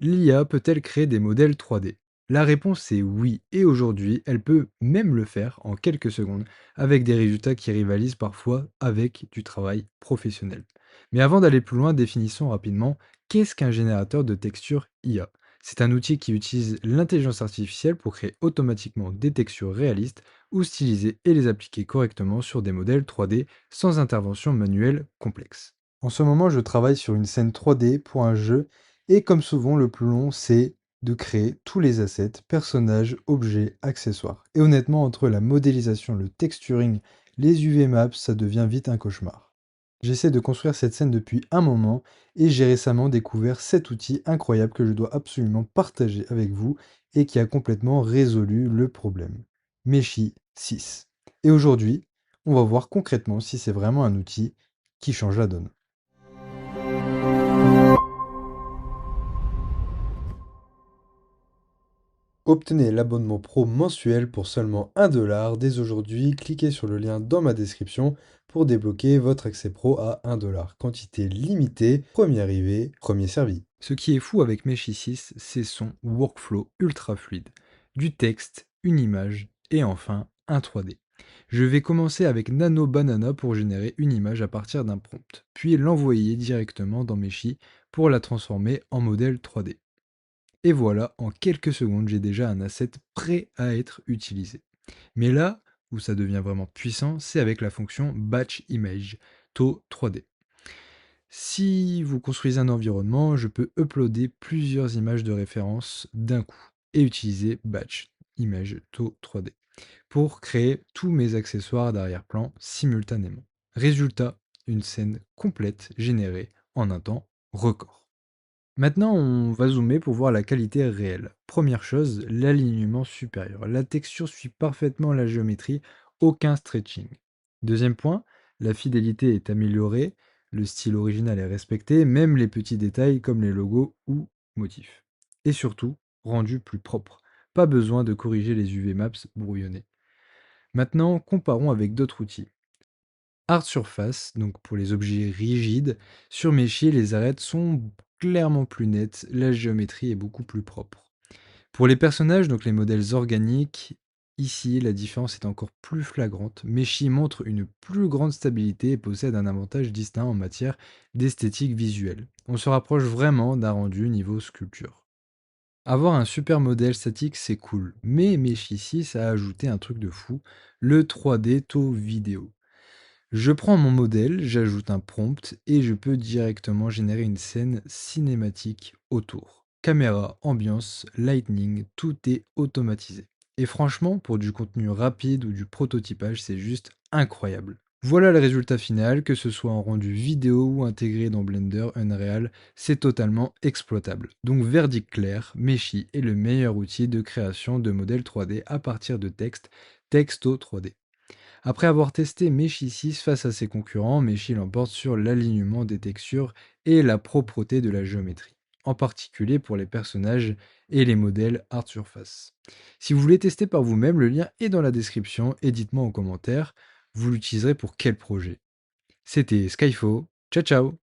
L'IA peut-elle créer des modèles 3D? La réponse est oui, et aujourd'hui, elle peut même le faire en quelques secondes, avec des résultats qui rivalisent parfois avec du travail professionnel. Mais avant d'aller plus loin, définissons rapidement qu'est-ce qu'un générateur de textures IA. C'est un outil qui utilise l'intelligence artificielle pour créer automatiquement des textures réalistes ou stylisées et les appliquer correctement sur des modèles 3D sans intervention manuelle complexe. En ce moment, je travaille sur une scène 3D pour un jeu et comme souvent, le plus long, c'est de créer tous les assets, personnages, objets, accessoires. Et honnêtement, entre la modélisation, le texturing, les UV maps, ça devient vite un cauchemar. J'essaie de construire cette scène depuis un moment et j'ai récemment découvert cet outil incroyable que je dois absolument partager avec vous et qui a complètement résolu le problème. Meshi 6. Et aujourd'hui, on va voir concrètement si c'est vraiment un outil qui change la donne. Obtenez l'abonnement pro mensuel pour seulement 1 $. Dès aujourd'hui, cliquez sur le lien dans ma description pour débloquer votre accès pro à 1 $. Quantité limitée, premier arrivé, premier servi. Ce qui est fou avec Meshi 6, c'est son workflow ultra fluide. Du texte, une image et enfin un 3D. Je vais commencer avec Nano Banana pour générer une image à partir d'un prompt, puis l'envoyer directement dans Meshi pour la transformer en modèle 3D. Et voilà, en quelques secondes, j'ai déjà un asset prêt à être utilisé. Mais là où ça devient vraiment puissant, c'est avec la fonction Batch Image, TOE 3D. Si vous construisez un environnement, je peux uploader plusieurs images de référence d'un coup et utiliser Batch Image TOE 3D pour créer tous mes accessoires d'arrière-plan simultanément. Résultat, une scène complète générée en un temps record. Maintenant, on va zoomer pour voir la qualité réelle. Première chose, l'alignement supérieur. La texture suit parfaitement la géométrie, aucun stretching. Deuxième point, la fidélité est améliorée, le style original est respecté, même les petits détails comme les logos ou motifs. Et surtout, rendu plus propre. Pas besoin de corriger les UV maps brouillonnés. Maintenant, comparons avec d'autres outils. Hard Surface, donc pour les objets rigides, sur Meshi, les arêtes sont clairement plus nettes, la géométrie est beaucoup plus propre. Pour les personnages, donc les modèles organiques, ici la différence est encore plus flagrante. Meshi montre une plus grande stabilité et possède un avantage distinct en matière d'esthétique visuelle. On se rapproche vraiment d'un rendu niveau sculpture. Avoir un super modèle statique, c'est cool, mais Meshi 6 a ajouté un truc de fou, le 3D to vidéo. Je prends mon modèle, j'ajoute un prompt et je peux directement générer une scène cinématique autour. Caméra, ambiance, lightning, tout est automatisé. Et franchement, pour du contenu rapide ou du prototypage, c'est juste incroyable. Voilà le résultat final, que ce soit en rendu vidéo ou intégré dans Blender, Unreal, c'est totalement exploitable. Donc verdict clair, Meshi est le meilleur outil de création de modèles 3D à partir de texte, texto 3D. Après avoir testé Meshi 6 face à ses concurrents, Meshi l'emporte sur l'alignement des textures et la propreté de la géométrie, en particulier pour les personnages et les modèles Hard Surface. Si vous voulez tester par vous-même, le lien est dans la description et dites-moi en commentaire, vous l'utiliserez pour quel projet. C'était Skyfo, ciao ciao!